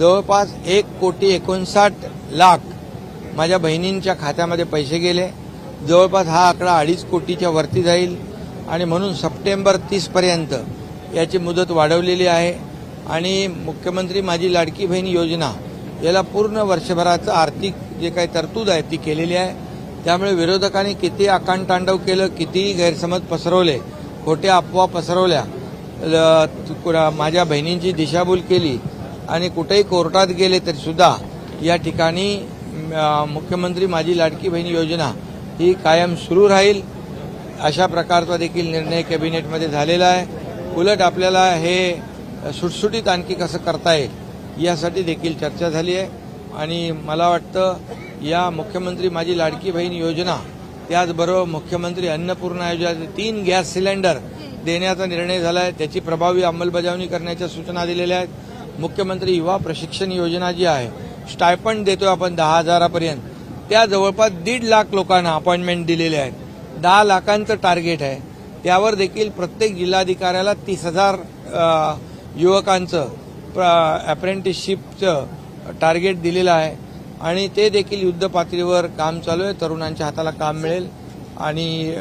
जवळपास 1,59,00,000 माझ्या बहिणींच्या खात्यामध्ये पैसे गेले। जवळपास हा आकडा 2.5 कोटीच्या वरती जाईल आणि म्हणून सप्टेंबर 30 पर्यंत याची मुदत वाढवलेली आहे आणि मुख्यमंत्री माझी लाडकी बहीण योजना याला पूर्ण वर्षभराचं आर्थिक जे काही तरतूद आहे ती केलेली आहे। त्यामुळे विरोधकांनी किती आकांडतांडव केलं, किती गैरसमज पसरवले, खोट्या अफवा पसरवल्या, माझ्या बहिणींची दिशाभूल केली आणि कुठेही कोर्टात गेले तरी सुद्धा या ठिकाणी मुख्यमंत्री माझी लाडकी बहीण योजना ही कायम सुरू राहील अशा प्रकारचा देखील निर्णय कॅबिनेटमध्ये झालेला आहे। उलट आपल्याला हे सुटसुटीत आणखी कसं करता येईल यासाठी देखील चर्चा झाली आहे आणि मला वाटतं या मुख्यमंत्री माझी लाडकी बहीण योजना त्याचबरोबर मुख्यमंत्री अन्नपूर्णा योजना 3 गॅस सिलेंडर देण्याचा निर्णय झाला आहे, त्याची प्रभावी अंमलबजावणी करण्याच्या सूचना दिलेल्या आहेत। मुख्यमंत्री युवा प्रशिक्षण योजना जी आहे स्टायपंड देतोय आपण 10,000 पर्यंत, त्या जवळपास 1.5 लाख लोकांना अपॉइंटमेंट दिलेले आहेत। 10 लाखांचं टार्गेट आहे, त्यावर देखील प्रत्येक जिल्हाधिकाऱ्याला 30,000 युवकांचं अप्रेंटिसशिपचं टार्गेट दिलेलं आहे आणि ते देखील युद्ध पातळीवर काम चालू आहे। तरुणांच्या हाताला काम मिळेल आणि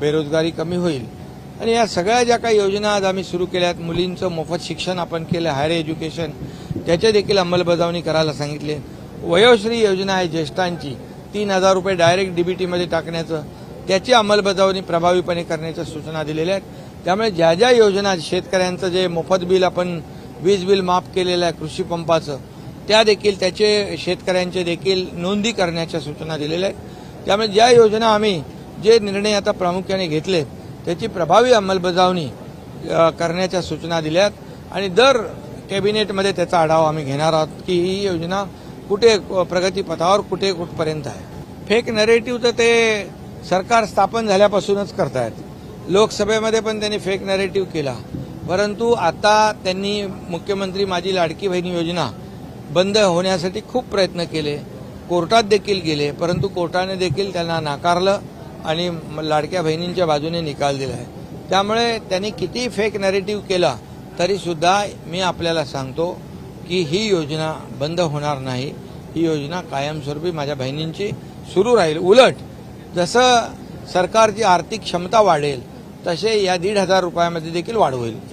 बेरोजगारी कमी होईल आणि या सगळ्या ज्या काही योजना आज आम्ही सुरू केल्या आहेत, मुलींचं मोफत शिक्षण आपण केलं, हायर एज्युकेशन त्याचे देखील अंमलबजावणी करायला सांगितले। वयोश्री योजना आहे ज्येष्ठांची, 3,000 रुपये डायरेक्ट डीबीटीमध्ये टाकण्याचं, त्याची अंमलबजावणी प्रभावीपणे करण्याच्या सूचना दिलेल्या आहेत। त्यामुळे ज्या ज्या योजना शेतकऱ्यांचं जे मोफत बिल आपण वीज बिल माफ केलेलं आहे कृषी पंपाचं, त्या देखील त्याचे शेतकऱ्यांचे देखील नोंदी करण्याच्या सूचना दिलेल्या आहेत। त्यामुळे ज्या योजना आम्ही जे निर्णय आता प्रामुख्याने घेतले त्याची प्रभावी अंमलबजावणी करण्याच्या सूचना दिल्यात आणि दर कॅबिनेटमध्ये त्याचा आढावा आम्ही घेणार आहोत की ही योजना कुठे प्रगतीपथावर कुठपर्यंत आहे। फेक नरेटिव्ह तर ते सरकार स्थापन झाल्यापासूनच करतायत, लोकसभेमध्ये पण त्यांनी फेक नरेटिव्ह केला, परंतु आता त्यांनी मुख्यमंत्री माझी लाडकी बहीण योजना बंद होण्यासाठी खूप प्रयत्न केले, कोर्टात देखील गेले, परंतु कोर्टाने देखील त्यांना नाकारलं आणि लाडक्या बहिणींच्या बाजूने निकाल दिला आहे। त्यामुळे त्यांनी किती फेक नरेटिव्ह केला तरी सुद्धा मी आपल्याला सांगतो की ही योजना बंद होणार नाही, ही योजना कायमस्वरूपी माझ्या बहिणींची सुरू राहील। उलट जसं सरकारची आर्थिक क्षमता वाढेल तसे या 1,500 रुपयामध्ये देखील वाढ होईल।